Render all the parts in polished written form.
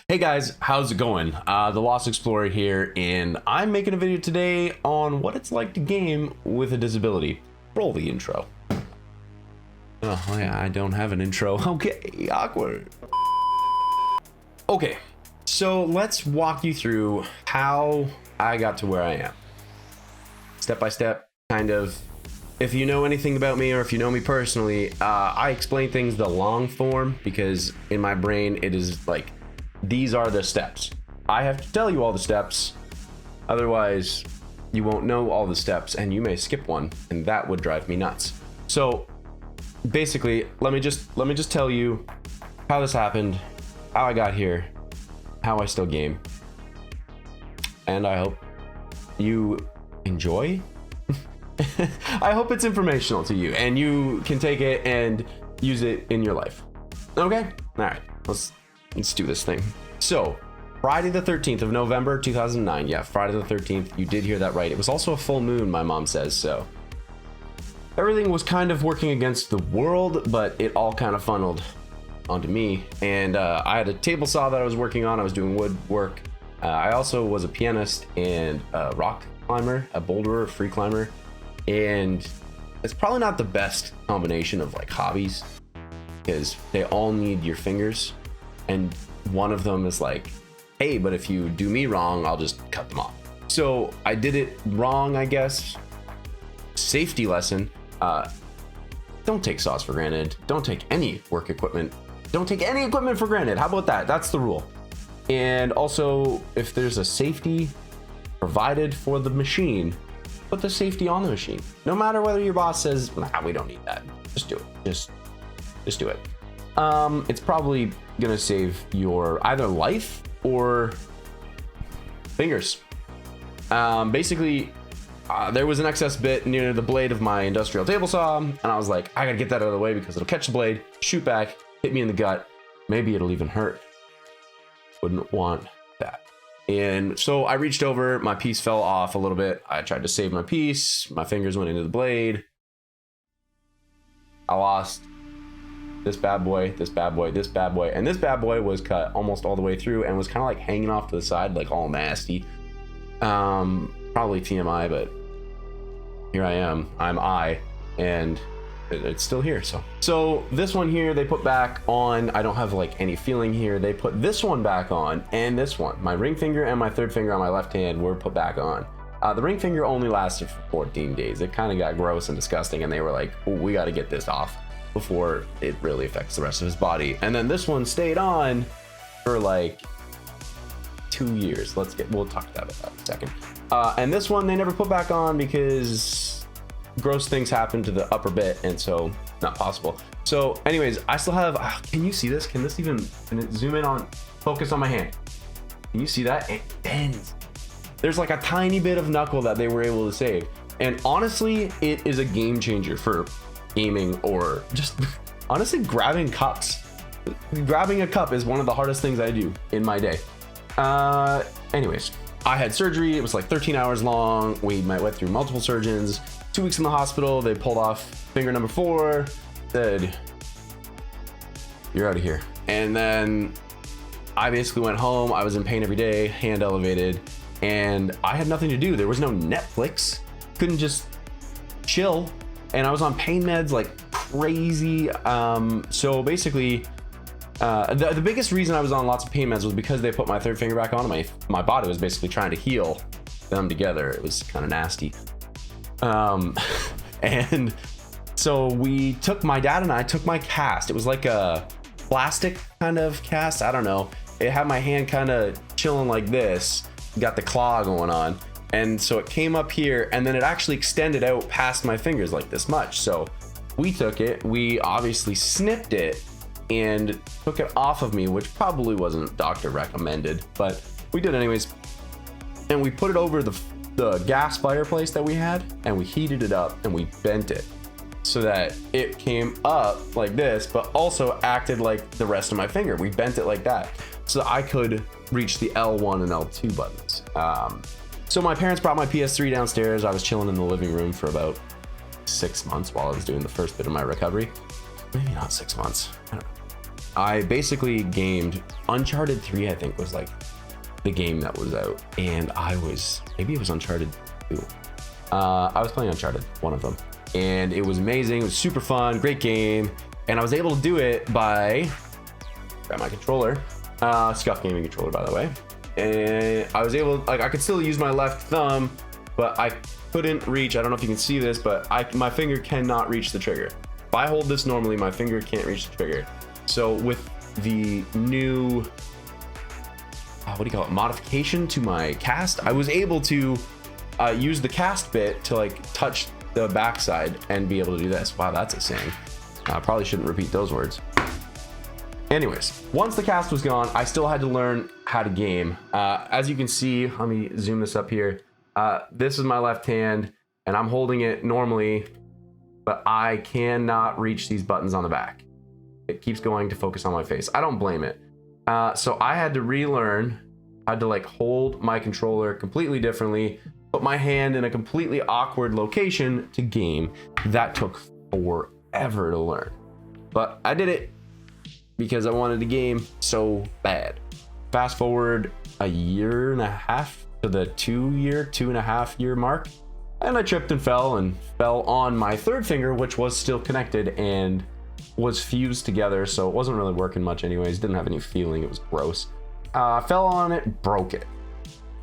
Hey guys, how's it going? The Lost Explorer here, and I'm making a video today on what it's like to game with a disability. Roll the intro. Oh yeah, I don't have an intro. Okay, awkward. Okay, so let's walk you through how I got to where I am. Step by step, kind of. If you know anything about me or if you know me personally, I explain things the long form because in my brain it is like, these are the steps. I have to tell you all the steps, otherwise you won't know all the steps and you may skip one, and that would drive me nuts. So basically, let me just tell you how this happened, how I got here, how I still game, and I hope you enjoy. I hope it's informational to you and you can take it and use it in your life. Okay? All right, let's do this thing. So Friday the 13th of November 2009. Yeah, Friday the 13th. You did hear that right. It was also a full moon, my mom says. So everything was kind of working against the world, but it all kind of funneled onto me. And I had a table saw that I was working on. I was doing woodwork. I also was a pianist and a rock climber, a boulderer, a free climber. And it's probably not the best combination of like hobbies because they all need your fingers. And one of them is like, hey, but if you do me wrong, I'll just cut them off. So I did it wrong, I guess. Safety lesson. Don't take saws for granted. Don't take any work equipment. Don't take any equipment for granted. How about that? That's the rule. And also, if there's a safety provided for the machine, put the safety on the machine. No matter whether your boss says, nah, we don't need that. Just do it. Just do it. It's probably gonna save your either life or fingers. Basically, there was an excess bit near the blade of my industrial table saw, and I was like, I gotta get that out of the way because it'll catch the blade, shoot back, hit me in the gut. Maybe it'll even hurt. Wouldn't want that. And so I reached over, my piece fell off a little bit. I tried to save my piece. My fingers went into the blade. I lost this bad boy, this bad boy, this bad boy, and this bad boy was cut almost all the way through and was kind of like hanging off to the side, like all nasty. Probably TMI, but here I am. And it's still here. So this one here, they put back on. I don't have like any feeling here. They put this one back on, and this one, my ring finger and my third finger on my left hand, were put back on. The ring finger only lasted for 14 days. It kind of got gross and disgusting, and they were like, oh, we got to get this off before it really affects the rest of his body. And then this one stayed on for like 2 years. We'll talk about that in a second. And this one they never put back on because gross things happen to the upper bit, and so not possible. So anyways, I still have, can you see this? Can it zoom in on, focus on my hand? Can you see that? It bends. There's like a tiny bit of knuckle that they were able to save. And honestly, it is a game changer for gaming or just honestly grabbing cups. Grabbing a cup is one of the hardest things I do in my day. Anyways, I had surgery. It was like 13 hours long. We went through multiple surgeons. 2 weeks in the hospital. They pulled off finger number 4. Said, you're out of here. And then I basically went home. I was in pain every day, hand elevated, and I had nothing to do. There was no Netflix. Couldn't just chill. And I was on pain meds like crazy. So basically, the biggest reason I was on lots of pain meds was because they put my third finger back on. My body was basically trying to heal them together. It was kind of nasty. And so my dad and I took my cast. It was like a plastic kind of cast. I don't know. It had my hand kind of chilling like this. Got the claw going on. And so it came up here and then it actually extended out past my fingers like this much. So we took it, we obviously snipped it and took it off of me, which probably wasn't doctor recommended, but we did anyways. And we put it over the gas fireplace that we had, and we heated it up and we bent it so that it came up like this, but also acted like the rest of my finger. We bent it like that so I could reach the L1 and L2 buttons. So my parents brought my PS3 downstairs. I was chilling in the living room for about 6 months while I was doing the first bit of my recovery. Maybe not 6 months. I don't know. I basically gamed Uncharted 3, I think was like the game that was out, and maybe it was Uncharted 2. I was playing Uncharted, one of them, and it was amazing. It was super fun, great game, and I was able to do it by grab my controller, Scuff gaming controller, by the way, and I was able, like, I could still use my left thumb, but I couldn't reach. I don't know if you can see this, but my finger cannot reach the trigger. If I hold this normally, my finger can't reach the trigger. So with the new what do you call it, modification to my cast, I was able to use the cast bit to like touch the backside and be able to do this. Wow, that's a saying. I probably shouldn't repeat those words. Anyways, once the cast was gone, I still had to learn how to game. As you can see, let me zoom this up here. This is my left hand, and I'm holding it normally, but I cannot reach these buttons on the back. It keeps going to focus on my face. I don't blame it. So I had to relearn how to like hold my controller completely differently, put my hand in a completely awkward location to game. That took forever to learn, but I did it because I wanted to game so bad. Fast forward a year and a half to the 2.5 year mark, and I tripped and fell on my third finger, which was still connected and was fused together, so it wasn't really working much anyways. Didn't have any feeling. It was gross. Fell on it, broke it.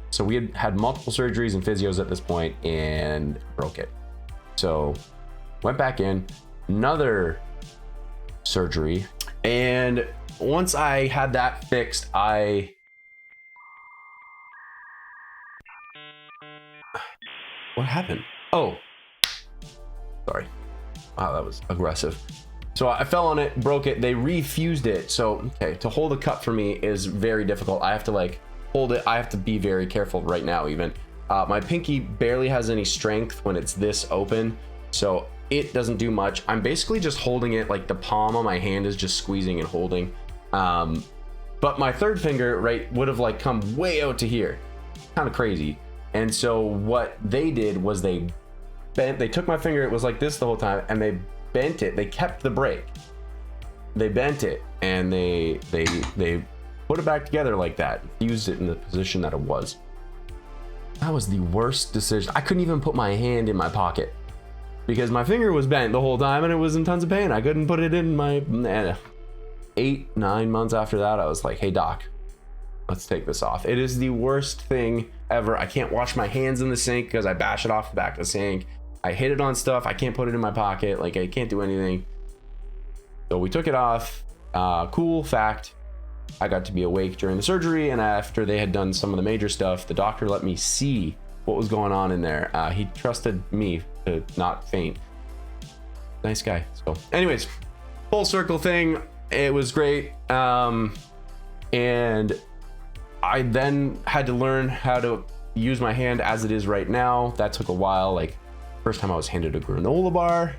So we had multiple surgeries and physios at this point, and broke it. So went back in, another surgery, and once I had that fixed, what happened? Oh, sorry. Wow, that was aggressive. So I fell on it, broke it, they refused it. So, okay, to hold a cup for me is very difficult. I have to like hold it. I have to be very careful right now even. My pinky barely has any strength when it's this open, so it doesn't do much. I'm basically just holding it, like the palm of my hand is just squeezing and holding. But my third finger, right, would have like come way out to here. Kind of crazy. And so what they did was they took my finger, it was like this the whole time, and they bent it. They kept the break. They bent it and they put it back together like that, fused it in the position that it was. That was the worst decision. I couldn't even put my hand in my pocket because my finger was bent the whole time and it was in tons of pain. I couldn't put it in my 8-9 months after that. I was like, hey doc, let's take this off. It is the worst thing ever. I can't wash my hands in the sink because I bash it off the back of the sink. I hit it on stuff. I can't put it in my pocket. Like, I can't do anything. So we took it off. Cool fact, I got to be awake during the surgery, and after they had done some of the major stuff, the doctor let me see what was going on in there. He trusted me to not faint. Nice guy. So anyways, full circle thing. It was great. And I then had to learn how to use my hand as it is right now. That took a while. Like, first time I was handed a granola bar,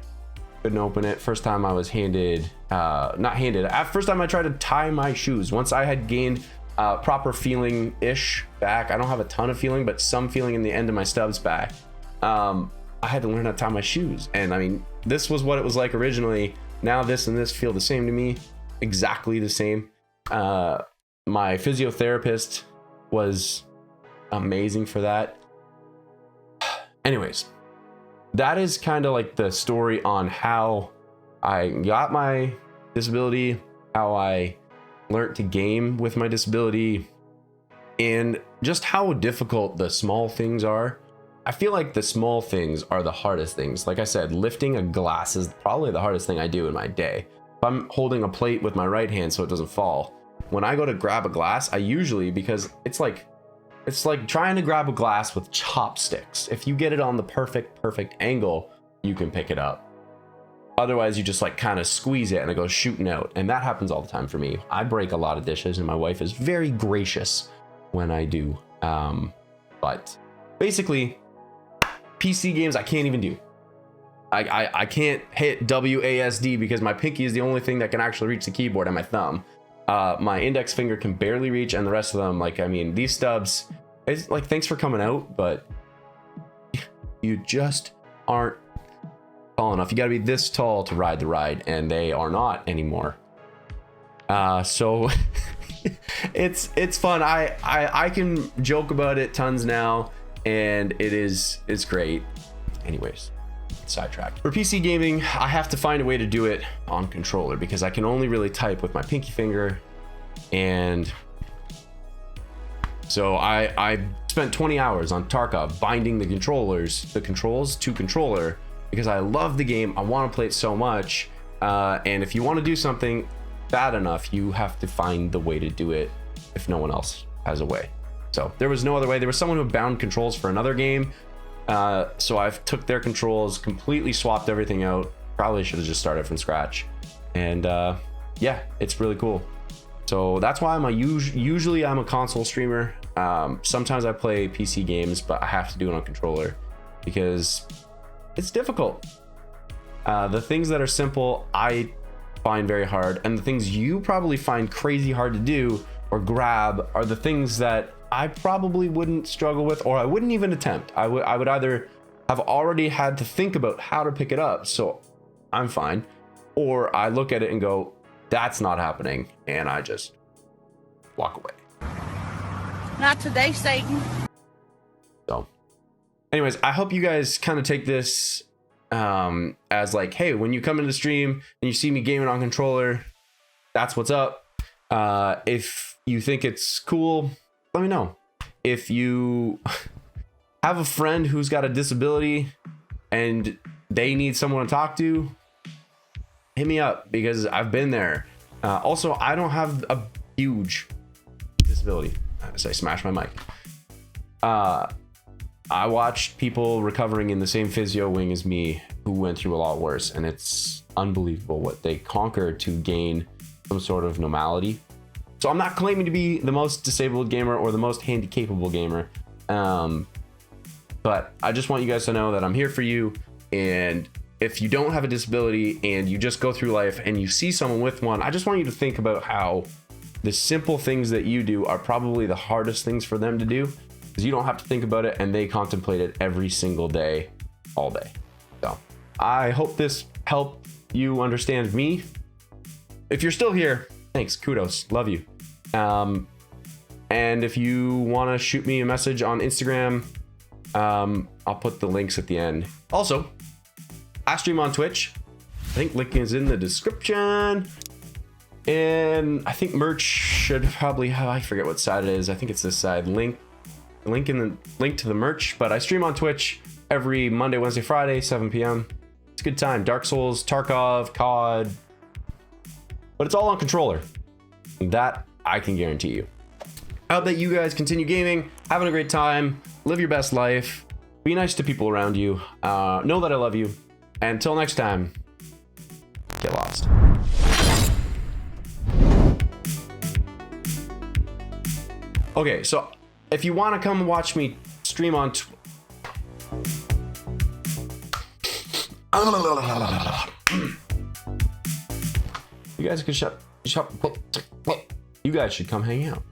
couldn't open it. First time I was handed, first time I tried to tie my shoes. Once I had gained proper feeling-ish back, I don't have a ton of feeling, but some feeling in the end of my stubs back, I had to learn how to tie my shoes. And I mean, this was what it was like originally. Now this and this feel the same to me, exactly the same. My physiotherapist was amazing for that. Anyways, that is kind of like the story on how I got my disability, how I learned to game with my disability, and just how difficult the small things are. I feel like the small things are the hardest things. Like I said, lifting a glass is probably the hardest thing I do in my day. If I'm holding a plate with my right hand so it doesn't fall, when I go to grab a glass, I usually, because it's like trying to grab a glass with chopsticks. If you get it on the perfect angle, you can pick it up. Otherwise, you just like kind of squeeze it and it goes shooting out. And that happens all the time for me. I break a lot of dishes and my wife is very gracious when I do. But basically, PC games I can't even do. I can't hit WASD because my pinky is the only thing that can actually reach the keyboard and my thumb. My index finger can barely reach, and the rest of them, like, I mean, these stubs, it's like, thanks for coming out, but you just aren't tall enough. You got to be this tall to ride the ride, and they are not anymore. So it's fun. I can joke about it tons now, and it's great. Anyways, sidetracked. For PC gaming, I have to find a way to do it on controller because I can only really type with my pinky finger, and so I spent 20 hours on Tarkov binding the controls to controller because I love the game. I want to play it so much, and if you want to do something bad enough, you have to find the way to do it if no one else has a way. So there was no other way. There was someone who bound controls for another game, so I've took their controls, completely swapped everything out. Probably should have just started from scratch, and yeah, it's really cool. So that's why usually I'm a console streamer. Sometimes I play PC games, but I have to do it on controller because it's difficult. The things that are simple, I find very hard, and the things you probably find crazy hard to do or grab are the things that I probably wouldn't struggle with, or I wouldn't even attempt. I would either have already had to think about how to pick it up, so I'm fine, or I look at it and go, that's not happening, and I just walk away. Not today, Satan. So anyways, I hope you guys kind of take this as like, hey, when you come into the stream and you see me gaming on controller, that's what's up. If you think it's cool, let me know. If you have a friend who's got a disability and they need someone to talk to, hit me up because I've been there. Also, I don't have a huge disability. As I smashed my mic. I watched people recovering in the same physio wing as me who went through a lot worse, and it's unbelievable what they conquered to gain some sort of normality. So I'm not claiming to be the most disabled gamer or the most handy capable gamer, but I just want you guys to know that I'm here for you. And if you don't have a disability and you just go through life and you see someone with one, I just want you to think about how the simple things that you do are probably the hardest things for them to do, because you don't have to think about it and they contemplate it every single day, all day. So I hope this helped you understand me. If you're still here, thanks, kudos, love you. And if you want to shoot me a message on Instagram, I'll put the links at the end. Also, I stream on Twitch. I think link is in the description. And I think merch should probably have, I forget what side it is. I think it's this side. Link to the merch. But I stream on Twitch every Monday, Wednesday, Friday, 7 p.m. It's a good time. Dark Souls, Tarkov, COD. But it's all on controller. That I can guarantee you. I hope that you guys continue gaming, having a great time, live your best life, be nice to people around you, know that I love you. And until next time, get lost. Okay, so if you want to come watch me stream on you guys could shut. You guys should come hang out.